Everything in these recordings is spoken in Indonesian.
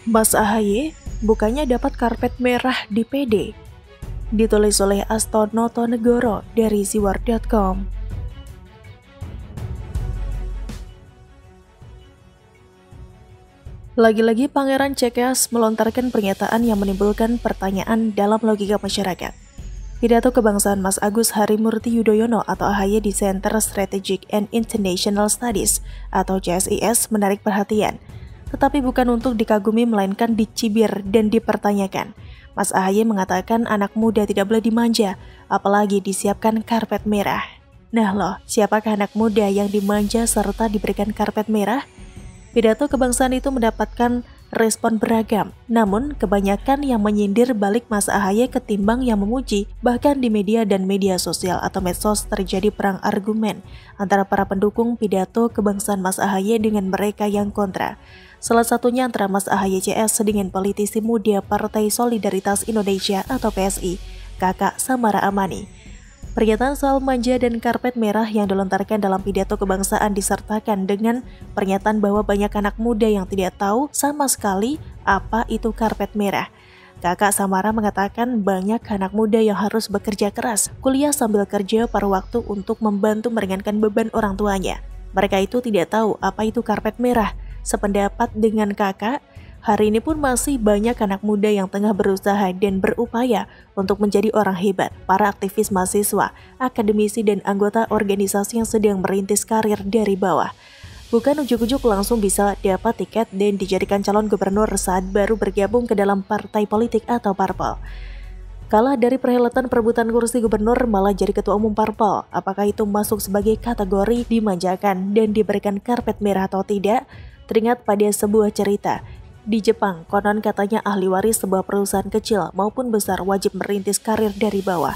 Mas AHY bukannya dapat karpet merah di PD. Ditulis oleh Astonoto Negoro dari Siwar.com. Lagi-lagi Pangeran Cekeas melontarkan pernyataan yang menimbulkan pertanyaan dalam logika masyarakat. Pidato kebangsaan Mas Agus Harimurti Yudhoyono atau AHY di Center Strategic and International Studies atau CSIS menarik perhatian, tetapi bukan untuk dikagumi melainkan dicibir dan dipertanyakan. Mas AHY mengatakan anak muda tidak boleh dimanja, apalagi disiapkan karpet merah. Nah loh, siapakah anak muda yang dimanja serta diberikan karpet merah? Pidato kebangsaan itu mendapatkan respon beragam, namun kebanyakan yang menyindir balik Mas AHY ketimbang yang memuji. Bahkan di media dan media sosial atau medsos terjadi perang argumen antara para pendukung pidato kebangsaan Mas AHY dengan mereka yang kontra. Salah satunya antara Mas AHY CS dengan politisi muda Partai Solidaritas Indonesia atau PSI, Kakak Samara Amani. Pernyataan soal manja dan karpet merah yang dilontarkan dalam pidato kebangsaan disertakan dengan pernyataan bahwa banyak anak muda yang tidak tahu sama sekali apa itu karpet merah. Kakak Samara mengatakan banyak anak muda yang harus bekerja keras, kuliah sambil kerja paruh waktu untuk membantu meringankan beban orang tuanya. Mereka itu tidak tahu apa itu karpet merah. Sependapat dengan kakak, hari ini pun masih banyak anak muda yang tengah berusaha dan berupaya untuk menjadi orang hebat. Para aktivis mahasiswa, akademisi, dan anggota organisasi yang sedang merintis karir dari bawah. Bukan ujuk-ujuk langsung bisa dapat tiket dan dijadikan calon gubernur saat baru bergabung ke dalam partai politik atau parpol. Kalah dari perhelatan perebutan kursi gubernur malah jadi ketua umum parpol. Apakah itu masuk sebagai kategori dimanjakan dan diberikan karpet merah atau tidak? Teringat pada sebuah cerita. Di Jepang, konon katanya ahli waris sebuah perusahaan kecil maupun besar wajib merintis karir dari bawah.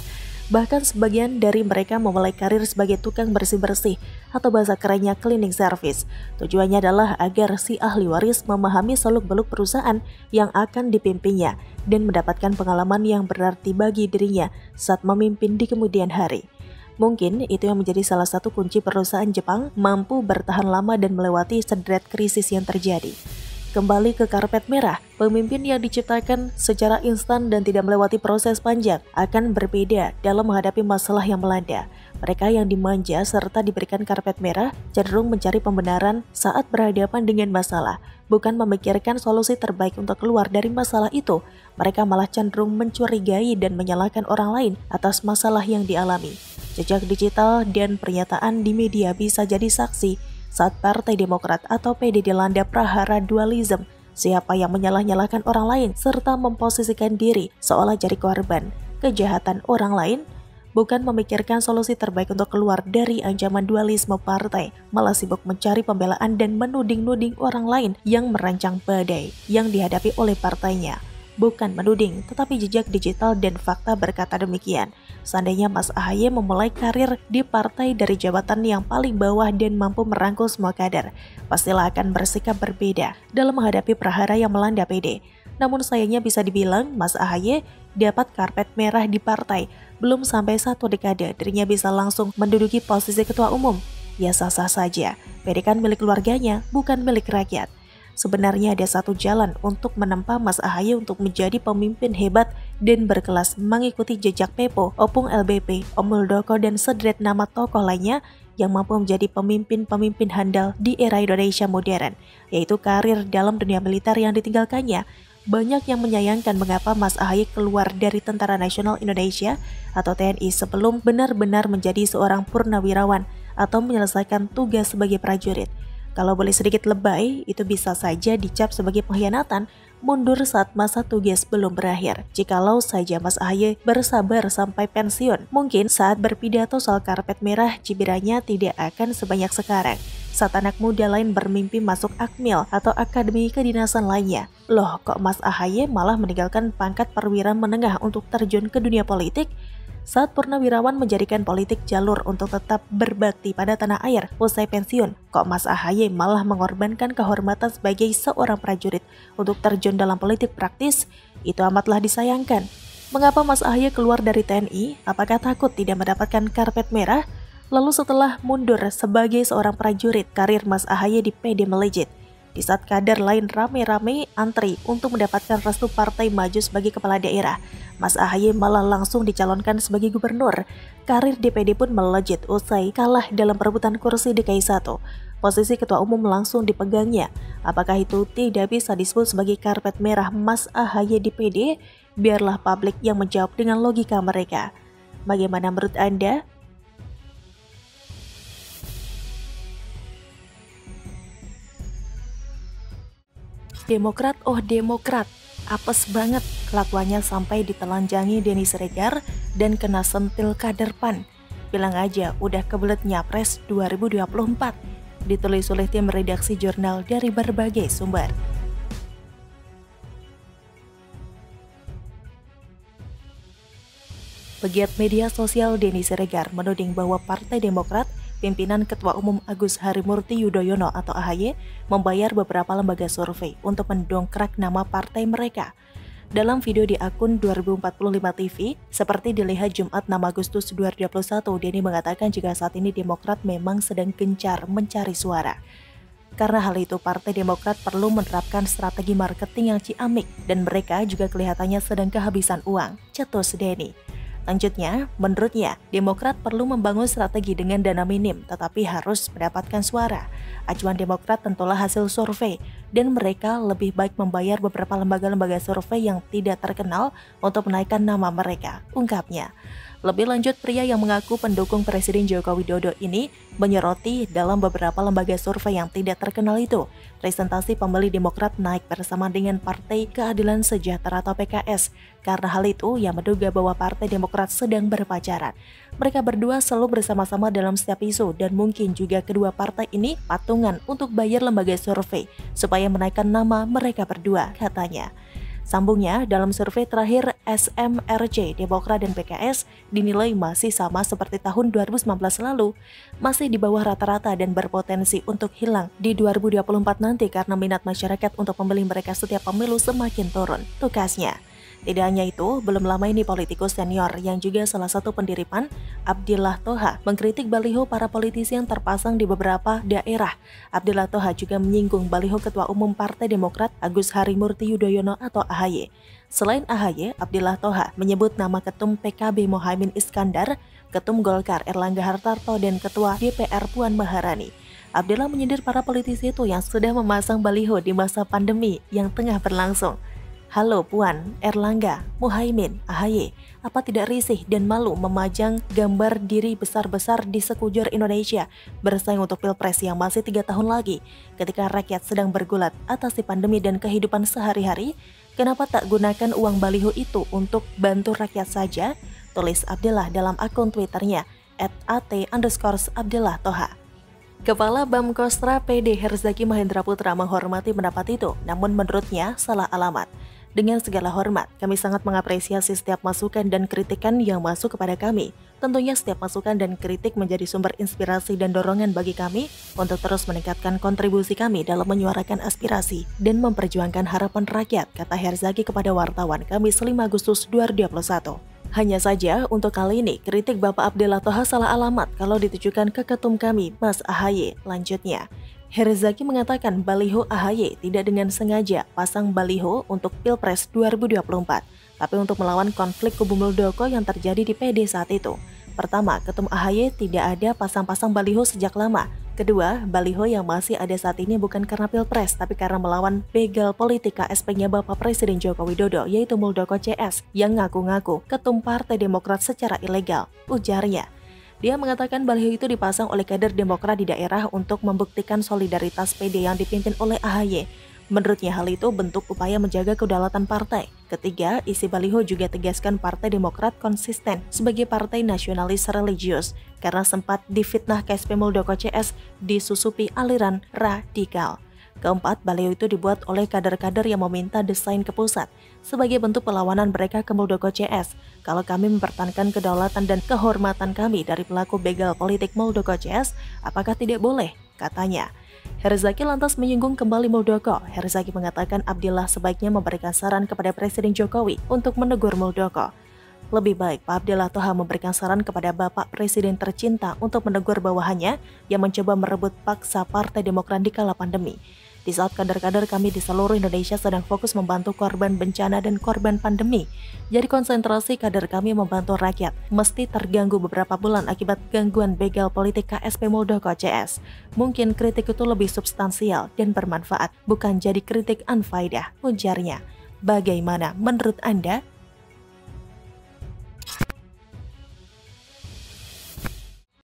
Bahkan sebagian dari mereka memulai karir sebagai tukang bersih-bersih atau bahasa kerennya cleaning service. Tujuannya adalah agar si ahli waris memahami seluk-beluk perusahaan yang akan dipimpinnya dan mendapatkan pengalaman yang berarti bagi dirinya saat memimpin di kemudian hari. Mungkin itu yang menjadi salah satu kunci perusahaan Jepang mampu bertahan lama dan melewati sederet krisis yang terjadi. Kembali ke karpet merah, pemimpin yang diciptakan secara instan dan tidak melewati proses panjang akan berbeda dalam menghadapi masalah yang melanda. Mereka yang dimanja serta diberikan karpet merah cenderung mencari pembenaran saat berhadapan dengan masalah, bukan memikirkan solusi terbaik untuk keluar dari masalah itu. Mereka malah cenderung mencurigai dan menyalahkan orang lain atas masalah yang dialami. Jejak digital dan pernyataan di media bisa jadi saksi saat Partai Demokrat atau PD dilanda prahara dualisme, siapa yang menyalah-nyalahkan orang lain serta memposisikan diri seolah jadi korban kejahatan orang lain, bukan memikirkan solusi terbaik untuk keluar dari ancaman dualisme partai, malah sibuk mencari pembelaan dan menuding-nuding orang lain yang merancang badai yang dihadapi oleh partainya. Bukan menuding, tetapi jejak digital dan fakta berkata demikian. Seandainya Mas AHY memulai karir di partai dari jabatan yang paling bawah dan mampu merangkul semua kader, pastilah akan bersikap berbeda dalam menghadapi prahara yang melanda PD. Namun sayangnya bisa dibilang Mas AHY dapat karpet merah di partai. Belum sampai 1 dekade, dirinya bisa langsung menduduki posisi ketua umum. Ya sah-sah saja, PD kan milik keluarganya, bukan milik rakyat. Sebenarnya ada satu jalan untuk menempa Mas AHY untuk menjadi pemimpin hebat dan berkelas mengikuti jejak Pepo, Opung LBP, Om Muldoko, dan sederet nama tokoh lainnya yang mampu menjadi pemimpin-pemimpin handal di era Indonesia modern, yaitu karir dalam dunia militer yang ditinggalkannya. Banyak yang menyayangkan mengapa Mas AHY keluar dari Tentara Nasional Indonesia atau TNI sebelum benar-benar menjadi seorang purnawirawan atau menyelesaikan tugas sebagai prajurit. Kalau boleh sedikit lebay, itu bisa saja dicap sebagai pengkhianatan, mundur saat masa tugas belum berakhir. Jikalau saja Mas AHY bersabar sampai pensiun, mungkin saat berpidato soal karpet merah, cibirannya tidak akan sebanyak sekarang. Saat anak muda lain bermimpi masuk Akmil atau akademi kedinasan lainnya. Loh, kok Mas AHY malah meninggalkan pangkat perwira menengah untuk terjun ke dunia politik? Saat purnawirawan menjadikan politik jalur untuk tetap berbakti pada tanah air usai pensiun, kok Mas AHY malah mengorbankan kehormatan sebagai seorang prajurit untuk terjun dalam politik praktis? Itu amatlah disayangkan. Mengapa Mas AHY keluar dari TNI? Apakah takut tidak mendapatkan karpet merah? Lalu setelah mundur sebagai seorang prajurit, karir Mas AHY di PD melejit. Di saat kader lain rame-rame antri untuk mendapatkan restu partai maju sebagai kepala daerah, Mas AHY malah langsung dicalonkan sebagai gubernur. Karir DPD pun melejit usai kalah dalam perebutan kursi DKI 1. Posisi ketua umum langsung dipegangnya. Apakah itu tidak bisa disebut sebagai karpet merah Mas AHY di PD? Biarlah publik yang menjawab dengan logika mereka. Bagaimana menurut Anda? Demokrat, oh Demokrat, apes banget kelakuannya sampai ditelanjangi Denny Siregar dan kena sentil kader PAN. Bilang aja udah kebelet nyapres 2024. Ditulis oleh tim redaksi jurnal dari berbagai sumber. Pegiat media sosial Denny Siregar menuding bahwa Partai Demokrat pimpinan Ketua Umum Agus Harimurti Yudhoyono atau AHY membayar beberapa lembaga survei untuk mendongkrak nama partai mereka. Dalam video di akun 2045 TV, seperti dilihat Jumat 6 Agustus 2021, Denny mengatakan jika saat ini Demokrat memang sedang gencar mencari suara. Karena hal itu, Partai Demokrat perlu menerapkan strategi marketing yang ciamik dan mereka juga kelihatannya sedang kehabisan uang, cetus Denny. Lanjutnya, menurutnya, Demokrat perlu membangun strategi dengan dana minim, tetapi harus mendapatkan suara. Acuan Demokrat tentulah hasil survei, dan mereka lebih baik membayar beberapa lembaga-lembaga survei yang tidak terkenal untuk menaikkan nama mereka, ungkapnya. Lebih lanjut, pria yang mengaku pendukung Presiden Joko Widodo ini menyoroti dalam beberapa lembaga survei yang tidak terkenal itu, presentasi pemilih Demokrat naik bersama dengan Partai Keadilan Sejahtera atau PKS. Karena hal itu, ia menduga bahwa Partai Demokrat sedang berpacaran. Mereka berdua selalu bersama-sama dalam setiap isu dan mungkin juga kedua partai ini patungan untuk bayar lembaga survei supaya menaikkan nama mereka berdua, katanya. Sambungnya, dalam survei terakhir SMRC, Demokrat dan PKS dinilai masih sama seperti tahun 2019 lalu, masih di bawah rata-rata dan berpotensi untuk hilang di 2024 nanti karena minat masyarakat untuk memilih mereka setiap pemilu semakin turun, tukasnya. Tidak hanya itu, belum lama ini politikus senior yang juga salah satu pendiri PAN, Abdillah Thoha, mengkritik baliho para politisi yang terpasang di beberapa daerah. Abdillah Thoha juga menyinggung baliho Ketua Umum Partai Demokrat Agus Harimurti Yudhoyono atau AHY. Selain AHY, Abdillah Thoha menyebut nama Ketum PKB Muhaimin Iskandar, Ketum Golkar Erlangga Hartarto, dan Ketua DPR Puan Maharani. Abdillah menyindir para politisi itu yang sudah memasang baliho di masa pandemi yang tengah berlangsung. Halo Puan, Erlangga, Muhaimin, AHY, apa tidak risih dan malu memajang gambar diri besar-besar di sekujur Indonesia bersaing untuk Pilpres yang masih 3 tahun lagi? Ketika rakyat sedang bergulat atasi pandemi dan kehidupan sehari-hari, kenapa tak gunakan uang baliho itu untuk bantu rakyat saja? Tulis Abdillah dalam akun Twitternya @at_Abdillah Thoha. Kepala Bamkostra PD Herzaki Mahendra Putra menghormati pendapat itu, namun menurutnya salah alamat. Dengan segala hormat, kami sangat mengapresiasi setiap masukan dan kritikan yang masuk kepada kami. Tentunya setiap masukan dan kritik menjadi sumber inspirasi dan dorongan bagi kami untuk terus meningkatkan kontribusi kami dalam menyuarakan aspirasi dan memperjuangkan harapan rakyat, kata Herzaki kepada wartawan Kamis 5 Agustus 2021. Hanya saja, untuk kali ini, kritik Bapak Abdillah Thoha salah alamat kalau ditujukan ke ketum kami, Mas AHY. Lanjutnya, Herzaki mengatakan baliho AHY tidak dengan sengaja pasang baliho untuk Pilpres 2024, tapi untuk melawan konflik kubu Muldoko yang terjadi di PD saat itu. Pertama, ketum AHY tidak ada pasang-pasang baliho sejak lama. Kedua, baliho yang masih ada saat ini bukan karena Pilpres, tapi karena melawan begal politik KSP-nya Bapak Presiden Joko Widodo, yaitu Muldoko CS, yang ngaku-ngaku ketum Partai Demokrat secara ilegal, ujarnya. Dia mengatakan baliho itu dipasang oleh kader Demokrat di daerah untuk membuktikan solidaritas PD yang dipimpin oleh AHY. Menurutnya hal itu bentuk upaya menjaga kedaulatan partai. Ketiga, isi baliho juga tegaskan Partai Demokrat konsisten sebagai partai nasionalis religius karena sempat difitnah KSP Muldoko CS disusupi aliran radikal. Keempat, baliho itu dibuat oleh kader-kader yang meminta desain ke pusat sebagai bentuk perlawanan mereka ke Muldoko CS. Kalau kami mempertahankan kedaulatan dan kehormatan kami dari pelaku begal politik Muldoko CS, apakah tidak boleh? Katanya. Herzaki lantas menyinggung kembali Muldoko. Herzaki mengatakan Abdillah sebaiknya memberikan saran kepada Presiden Jokowi untuk menegur Muldoko. Lebih baik Pak Abdillah Thoha memberikan saran kepada Bapak Presiden tercinta untuk menegur bawahannya yang mencoba merebut paksa Partai Demokrat di kala pandemi. Di saat kader-kader kami di seluruh Indonesia sedang fokus membantu korban bencana dan korban pandemi, jadi konsentrasi kader kami membantu rakyat mesti terganggu beberapa bulan akibat gangguan begal politik KSP Muldoko CS. Mungkin kritik itu lebih substansial dan bermanfaat, bukan jadi kritik unfaedah, ujarnya. Bagaimana menurut Anda?